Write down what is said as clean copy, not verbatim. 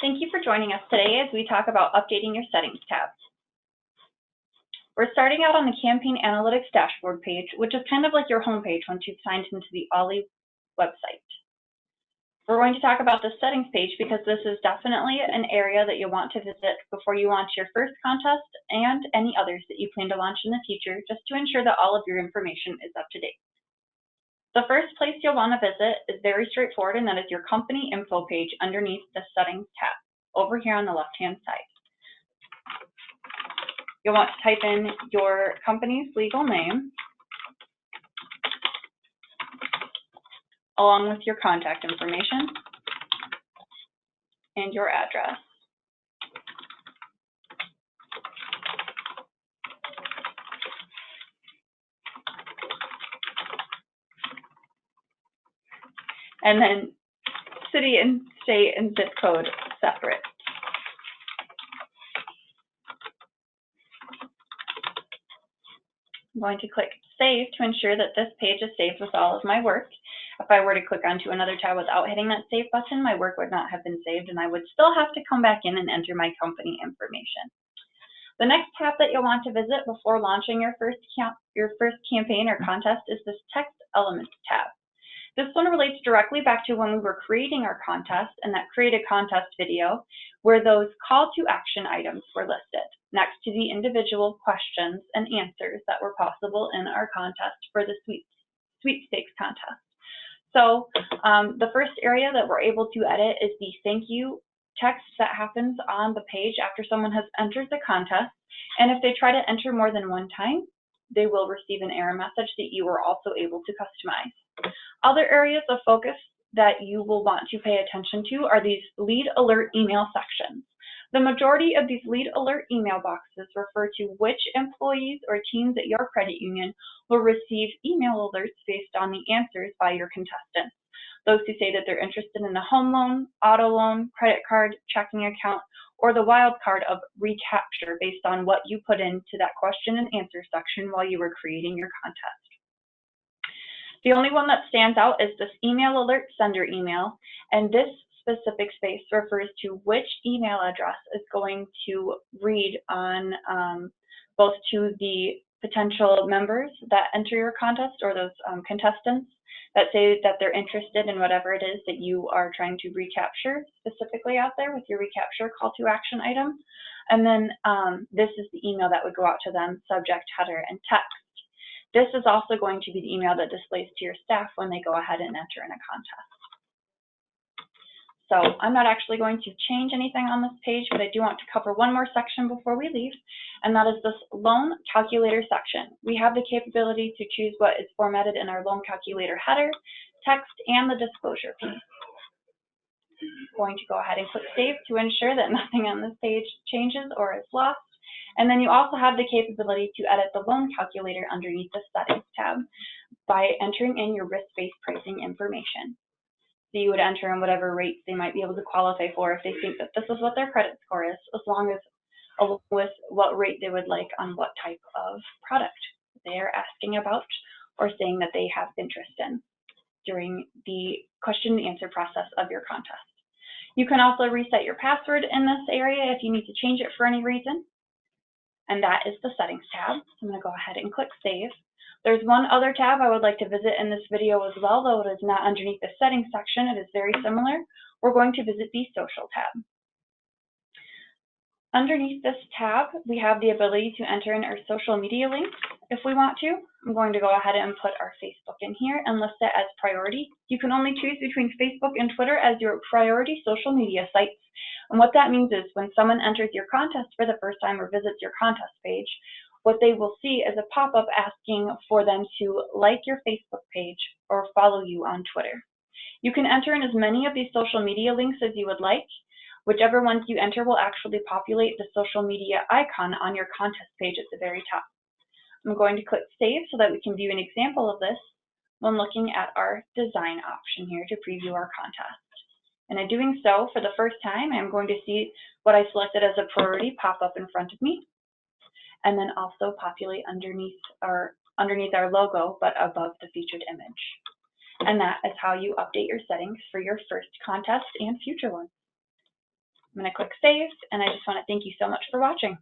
Thank you for joining us today as we talk about updating your settings tab. We're starting out on the Campaign Analytics dashboard page, which is kind of like your home page once you've signed into the OLLE website. We're going to talk about the settings page because this is definitely an area that you'll want to visit before you launch your first contest and any others that you plan to launch in the future, just to ensure that all of your information is up to date. The first place you'll want to visit is very straightforward, and that is your company info page underneath the settings tab over here on the left-hand side. You'll want to type in your company's legal name along with your contact information and your address. And then city and state and zip code separate. I'm going to click Save to ensure that this page is saved with all of my work. If I were to click onto another tab without hitting that Save button, my work would not have been saved, and I would still have to come back in and enter my company information. The next tab that you'll want to visit before launching your first campaign or contest is this Text Elements tab. This one relates directly back to when we were creating our contest and that Create a Contest video, where those call to action items were listed next to the individual questions and answers that were possible in our contest for the sweepstakes contest. So the first area that we're able to edit is the thank you text that happens on the page after someone has entered the contest. And if they try to enter more than one time, they will receive an error message that you are also able to customize. Other areas of focus that you will want to pay attention to are these lead alert email sections. The majority of these lead alert email boxes refer to which employees or teams at your credit union will receive email alerts based on the answers by your contestants. Those who say that they're interested in a home loan, auto loan, credit card, checking account, or the wild card of recapture based on what you put into that question and answer section while you were creating your contest. The only one that stands out is this email alert sender email, and this specific space refers to which email address is going to read on both to the potential members that enter your contest or those contestants that say that they're interested in whatever it is that you are trying to recapture specifically out there with your recapture call to action item. And then this is the email that would go out to them, subject, header, and text. This is also going to be the email that displays to your staff when they go ahead and enter in a contest. So I'm not actually going to change anything on this page, but I do want to cover one more section before we leave, and that is this loan calculator section. We have the capability to choose what is formatted in our loan calculator header, text, and the disclosure piece. I'm going to go ahead and click Save to ensure that nothing on this page changes or is lost. And then you also have the capability to edit the loan calculator underneath the Settings tab by entering in your risk-based pricing information. So you would enter in whatever rates they might be able to qualify for if they think that this is what their credit score is, as long as with what rate they would like on what type of product they are asking about or saying that they have interest in during the question and answer process of your contest. You can also reset your password in this area if you need to change it for any reason. And that is the Settings tab. I'm going to go ahead and click Save. There's one other tab I would like to visit in this video as well, though it is not underneath the Settings section. It is very similar. We're going to visit the Social tab. Underneath this tab, we have the ability to enter in our social media links if we want to. I'm going to go ahead and put our Facebook in here and list it as priority. You can only choose between Facebook and Twitter as your priority social media sites. And what that means is when someone enters your contest for the first time or visits your contest page, what they will see is a pop-up asking for them to like your Facebook page or follow you on Twitter. You can enter in as many of these social media links as you would like. Whichever ones you enter will actually populate the social media icon on your contest page at the very top. I'm going to click Save so that we can view an example of this when looking at our design option here to preview our contest. And in doing so, for the first time, I'm going to see what I selected as a priority pop up in front of me, and then also populate underneath our logo, but above the featured image. And that is how you update your settings for your first contest and future ones. I'm going to click save, and I just want to thank you so much for watching.